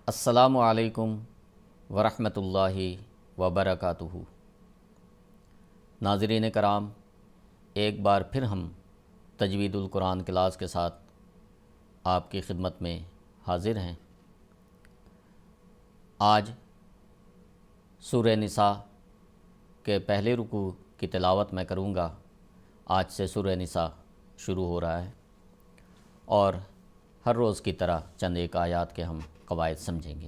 السلام علیکم ورحمۃ اللہ وبرکاتہ۔ ناظرین کرام، ایک بار پھر ہم تجوید القرآن کلاس کے ساتھ آپ کی خدمت میں حاضر ہیں۔ آج سورہ نساء کے پہلے رکوع کی تلاوت میں کروں گا۔ آج سے سورہ نساء شروع ہو رہا ہے اور ہر روز کی طرح چند ایک آیات کے ہم قواعد سمجھیں گے۔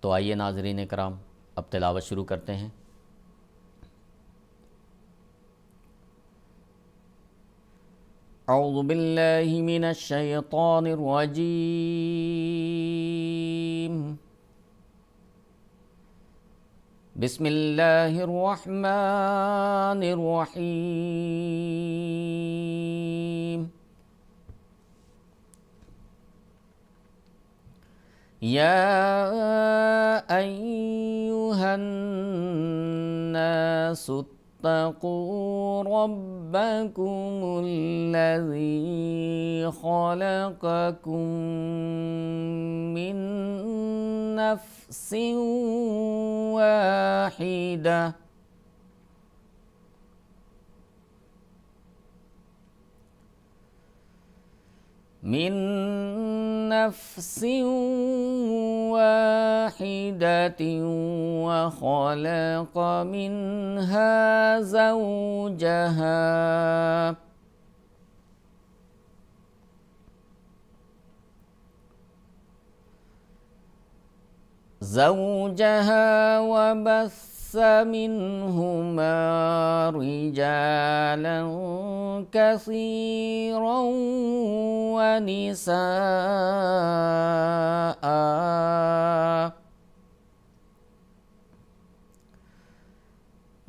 تو آئیے ناظرین کرام، اب تلاوت شروع کرتے ہیں۔ اعوذ باللہ من الشیطان الرجیم، بسم اللہ الرحمن الرحیم۔ یا ایہا الناس اتقوا ربکم الذی خلقکم من نفس واحدہ وخلق منها زوجها وبث منهما رجالا كثيرا ونساء،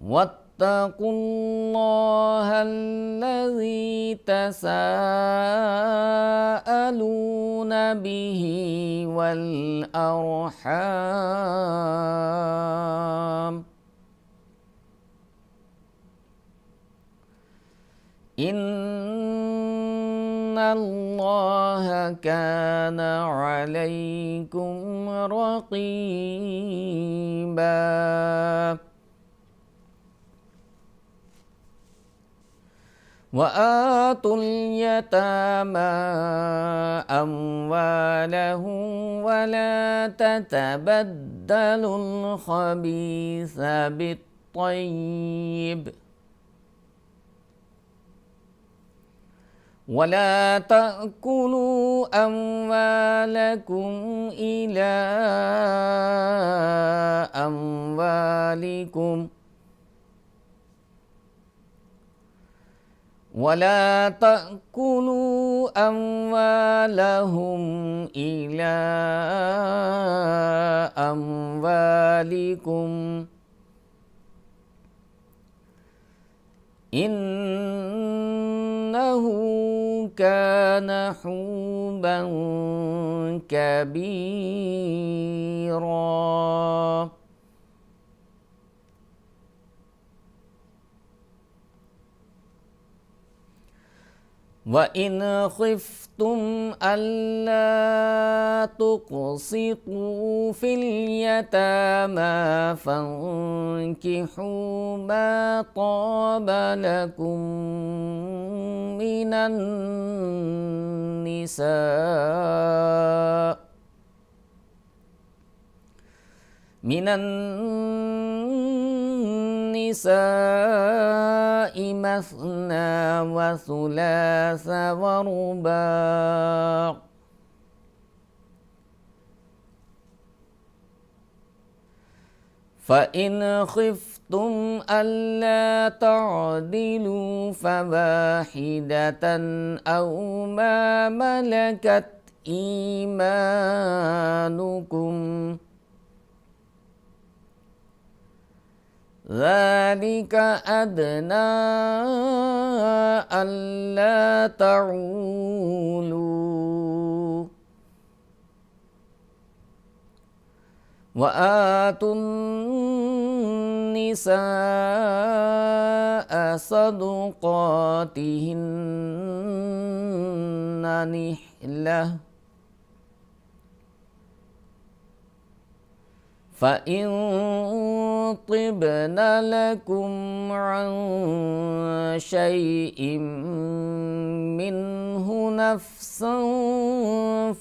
واتقوا الله الذي تساءلون به والأرحام، إن الله كان عليكم رقيبا۔ وآتوا اليتامى أموالهم ولا تتبدلوا الخبيث بالطيب، ولا تأكلوا أموالكم إلى أموالكم ولا تأكلوا أموالهم إلى أموالكم إنه كان حوبا كبيرا۔ وَإِنْ خِفْتُمْ أَلَّا تُقْسِطُوا فِي الْيَتَامَى فَانكِحُوا مَا طَابَ لَكُم مِّنَ النِّسَاءِ مَثْنَى وَثُلَاثَ وَرُبَاعَ، فَإِنْ خِفْتُمْ أَلَّا تَعْدِلُوا فَوَاحِدَةً أَوْ مَا مَلَكَتْ إِيمَانُكُمْ، ذَلِكَ أَدْنَىٰ أَلَّا تَعُولُوا۔ وَآتُوا النِّسَاءَ صَدُقَاتِهِنَّ نِحْلَةً، فَإِن طِبْنَ لَكُمْ عَن شَيْءٍ مِّنْهُ نَفْسًا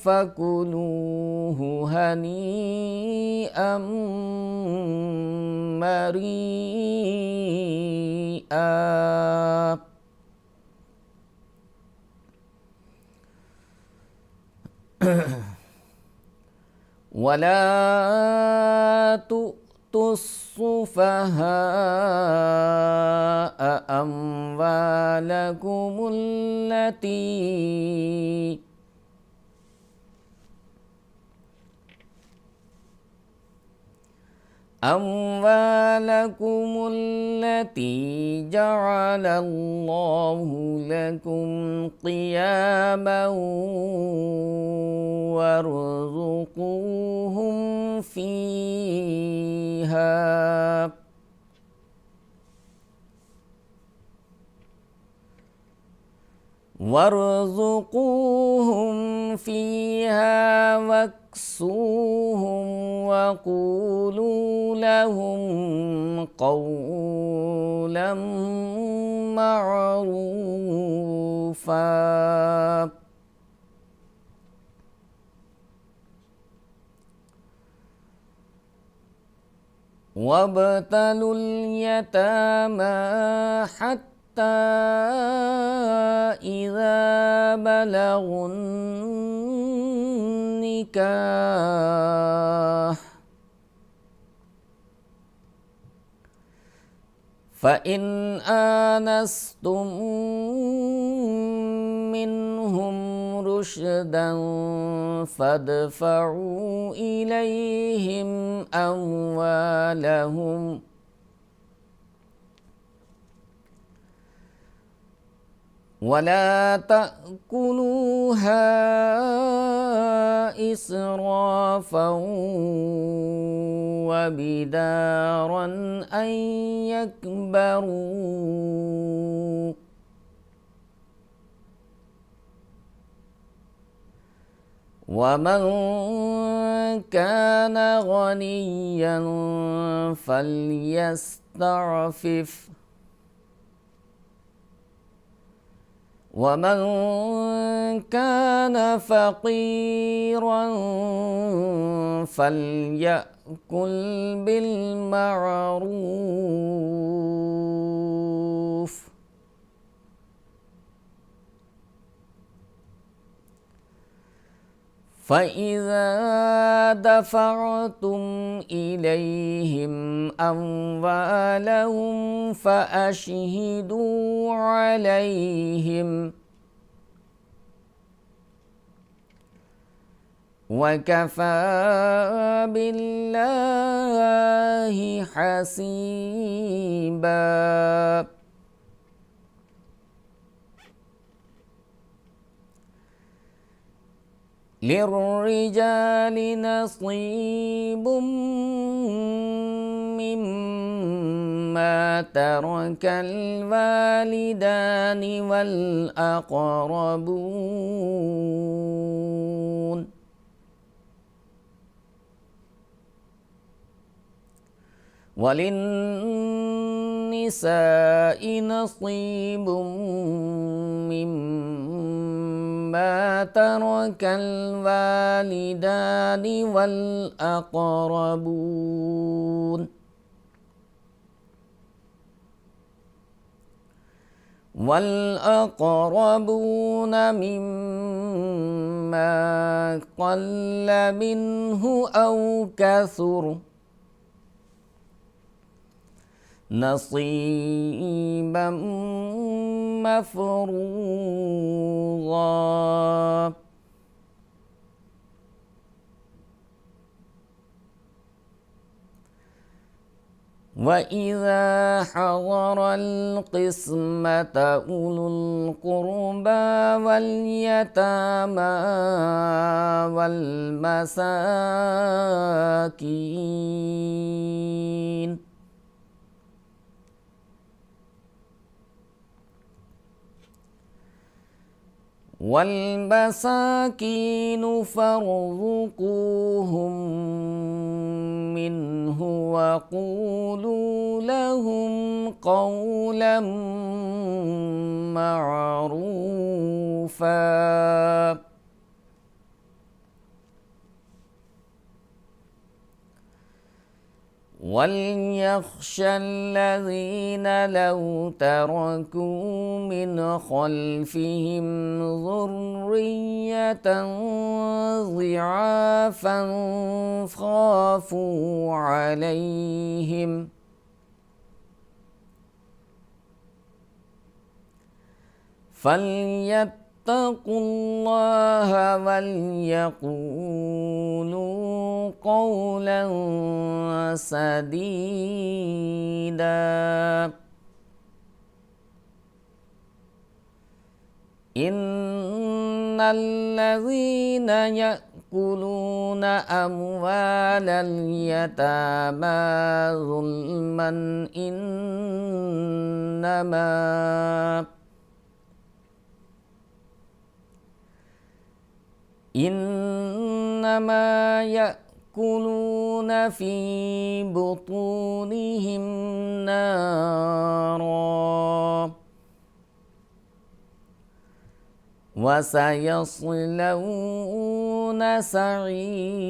فَكُلُوهُ هَنِيئًا مَرِيئًا. وَلَا تُؤْتُوا السُّفَهَاءَ أَمْوَالَكُمُ التي جعل الله لكم قياما وارزقوهم فيها واكسوهم وقولوا لهم قولا معروفا. وابتلوا اليتامى حتى إذا بلغوا النكاح فإن آنستم منهم رشدا فادفعوا إليهم أموالهم ولا تأكلوها إسرافا وبدارا أن يكبروا ومن كان غنيا فليستعفف ومن كان فقيرا فليأكل بالمعروف فإذا دفعتم إليهم أموالهم فأشهدوا عليهم وكفى بالله حسيبا. للرجال نصيب مما ترك الوالدان والأقربون وللنساء نصيب مما ترك الوالدان والأقربون مما قل منه أو كثر نصيبا مفروضا. وإذا حضر القسمة أولو القربى واليتامى والمساكين فارزقوهم منه وقولوا لهم قولا معروفا وَلْيَخْشَ الَّذِينَ لَوْ تَرَكُوا مِنْ خَلْفِهِمْ ذُرِّيَّةً ضِعَافًا خَافُوا عَلَيْهِمْ فَلْيَتَّقُوا اللَّهَ وَلْيَقُولُوا قَوْلًا سَدِيدًا إِنَّ الَّذِينَ يَأْكُلُونَ أَمْوَالَ الْيَتَامَى ظُلْمًا إنما يأكلون في بطونهم نارا وسيصلون سعيرا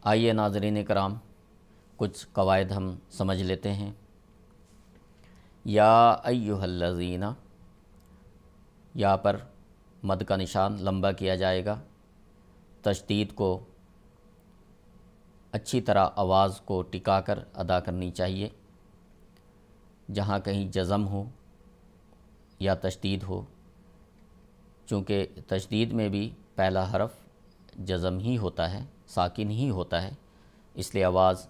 آئیے ناظرین کرام، کچھ قواعد ہم سمجھ لیتے ہیں۔ یا ایھا الذین، یا پر مد کا نشان لمبا کیا جائے گا، تشدید کو اچھی طرح آواز کو ٹکا کر ادا کرنی چاہیے۔ جہاں کہیں جزم ہو یا تشدید ہو، چونکہ تشدید میں بھی پہلا حرف جزم ہی ہوتا ہے، ساکن ہی ہوتا ہے، اس لیے آواز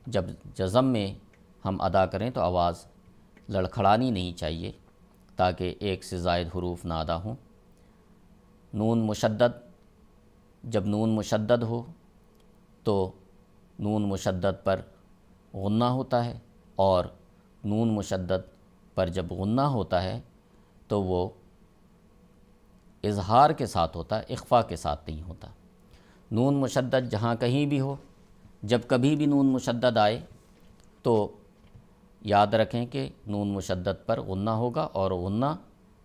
جب جزم میں ہم ادا کریں تو آواز لڑکھڑانی نہیں چاہیے تاکہ ایک سے زائد حروف نہ ادا ہوں۔ نون مشدد، جب نون مشدد ہو تو نون مشدد پر غنہ ہوتا ہے، اور نون مشدد پر جب غنہ ہوتا ہے تو وہ اظہار کے ساتھ ہوتا ہے، اخفا کے ساتھ نہیں ہوتا۔ نون مشدد جہاں کہیں بھی ہو، جب کبھی بھی نون مشدد آئے تو یاد رکھیں کہ نون مشدد پر غنہ ہوگا، اور غنہ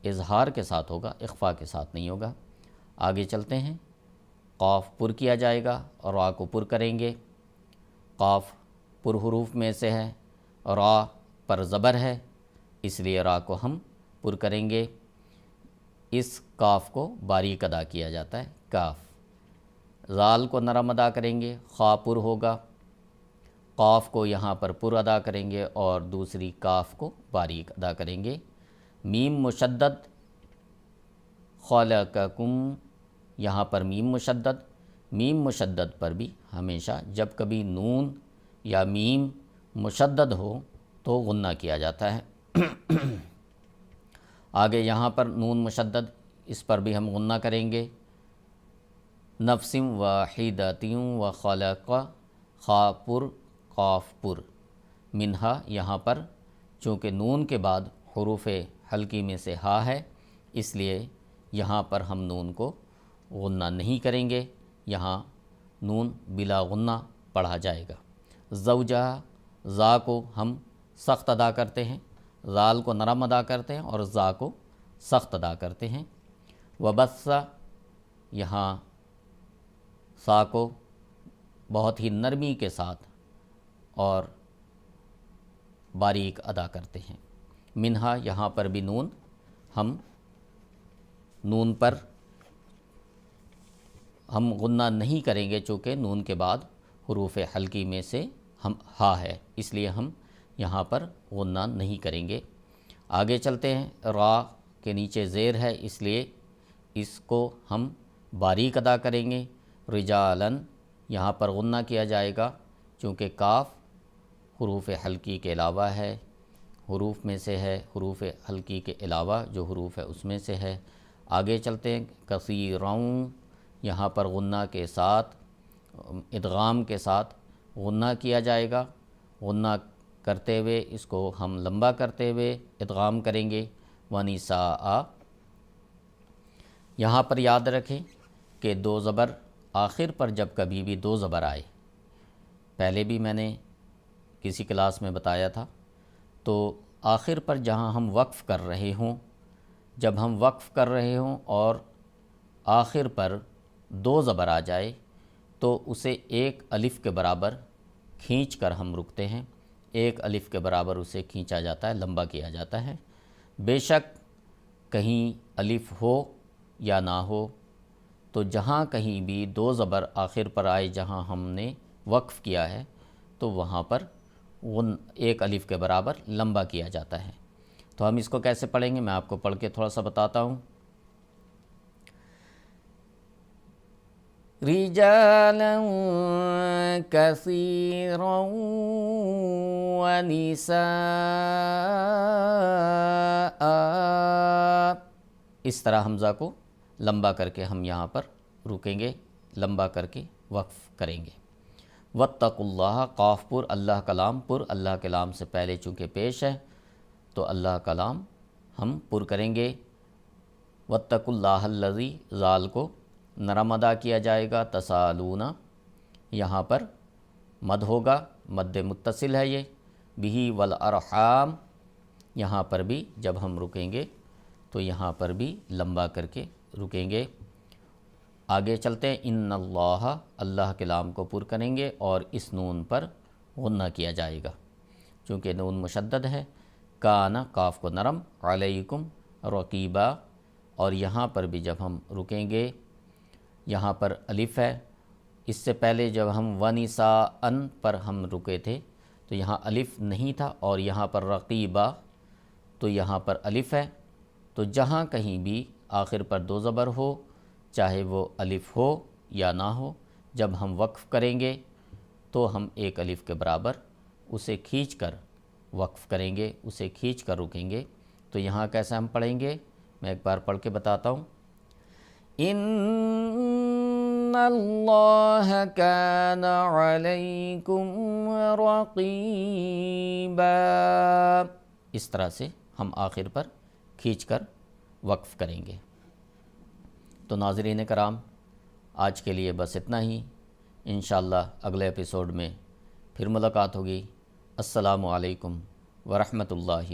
اظہار کے ساتھ ہوگا، اخفا کے ساتھ نہیں ہوگا۔ آگے چلتے ہیں۔ قاف پر کیا جائے گا اور را کو پر کریں گے۔ قاف پر حروف میں سے ہے، را پر زبر ہے، اس لیے را کو ہم پر کریں گے۔ اس کاف کو باریک ادا کیا جاتا ہے، کاف۔ زال کو نرم ادا کریں گے، خا پر ہوگا۔ قاف کو یہاں پر ادا کریں گے اور دوسری کاف کو باریک ادا کریں گے۔ میم مشدد، خلقکم، یہاں پر میم مشدد۔ میم مشدد پر بھی ہمیشہ جب کبھی نون یا میم مشدد ہو تو غنہ کیا جاتا ہے۔ آگے یہاں پر نون مشدد، اس پر بھی ہم غنہ کریں گے۔ نفس واحدۃ وخلق، خا پر قاف پر۔ منہا، یہاں پر چونکہ نون کے بعد حروف حلقی میں سے ہا ہے، اس لیے یہاں پر ہم نون کو غنہ نہیں کریں گے، یہاں نون بلا غنہ پڑھا جائے گا۔ زوجہ، زا کو ہم سخت ادا کرتے ہیں، زال کو نرم ادا کرتے ہیں اور زا کو سخت ادا کرتے ہیں۔ وبث، یہاں سا کو بہت ہی نرمی کے ساتھ اور باریک ادا کرتے ہیں۔ منہا، یہاں پر بھی نون ہم پر ہم غنہ نہیں کریں گے، چونکہ نون کے بعد حروف حلقی میں سے ہم ہا ہے، اس لیے ہم یہاں پر غنہ نہیں کریں گے۔ آگے چلتے ہیں۔ را کے نیچے زیر ہے، اس لیے اس کو ہم باریک ادا کریں گے۔ رجالن، یہاں پر غنہ کیا جائے گا چونکہ کاف حروف حلقی کے علاوہ ہے، حروف میں سے ہے، حروف حلقی کے علاوہ جو حروف ہے اس میں سے ہے۔ آگے چلتے ہیں۔ کثیروں، یہاں پر غنہ کے ساتھ، ادغام کے ساتھ غنہ کیا جائے گا، غنہ کرتے ہوئے اس کو ہم لمبا کرتے ہوئے ادغام کریں گے ونساء۔ یہاں پر یاد رکھیں کہ دو زبر آخر پر جب کبھی بھی دو زبر آئے، پہلے بھی میں نے کسی کلاس میں بتایا تھا، تو آخر پر جہاں ہم وقف کر رہے ہوں، جب ہم وقف کر رہے ہوں اور آخر پر دو زبر آ جائے تو اسے ایک الف کے برابر کھینچ کر ہم رکتے ہیں، ایک الف کے برابر اسے کھینچا جاتا ہے، لمبا کیا جاتا ہے۔ بے شک کہیں الف ہو یا نہ ہو، تو جہاں کہیں بھی دو زبر آخر پر آئے جہاں ہم نے وقف کیا ہے تو وہاں پر ایک الف کے برابر لمبا کیا جاتا ہے۔ تو ہم اس کو کیسے پڑھیں گے، میں آپ کو پڑھ کے تھوڑا سا بتاتا ہوں۔ رجالا کثیرا ونساء، اس طرح حمزہ کو لمبا کر کے ہم یہاں پر رکیں گے، لمبا کر کے وقف کریں گے۔ واتقوا اللہ، قاف پر اللہ کلام پر، اللہ کے لام سے پہلے چونکہ پیش ہے تو اللہ کلام ہم پر کریں گے۔ واتقوا اللہ الذی، زال کو نرم ادا کیا جائے گا، تسالون یہاں پر مد ہوگا، مد متصل ہے یہ، بہ والارحام، یہاں پر بھی جب ہم رکیں گے تو یہاں پر بھی لمبا کر کے رکیں گے۔ آگے چلتے ہیں، ان اللہ، اللہ کے لام کو پر کریں گے اور اس نون پر غنہ کیا جائے گا چونکہ نون مشدد ہے۔ کان، قاف کو نرم، علیکم رقیبا، اور یہاں پر بھی جب ہم رکیں گے، یہاں پر الف ہے، اس سے پہلے جب ہم ونساء پر ہم رکے تھے تو یہاں الف نہیں تھا، اور یہاں پر رقیبا تو یہاں پر الف ہے۔ تو جہاں کہیں بھی آخر پر دو زبر ہو، چاہے وہ الف ہو یا نہ ہو، جب ہم وقف کریں گے تو ہم ایک الف کے برابر اسے کھینچ کر وقف کریں گے، اسے کھینچ کر رکیں گے۔ تو یہاں کیسے ہم پڑھیں گے، میں ایک بار پڑھ کے بتاتا ہوں۔ ان اللہ کان علیکم رقیبا، اس طرح سے ہم آخر پر کھینچ کر وقف کریں گے۔ تو ناظرین کرام، آج کے لیے بس اتنا ہی، انشاءاللہ اگلے ایپیسوڈ میں پھر ملاقات ہوگی۔ السلام علیکم ورحمۃ اللہ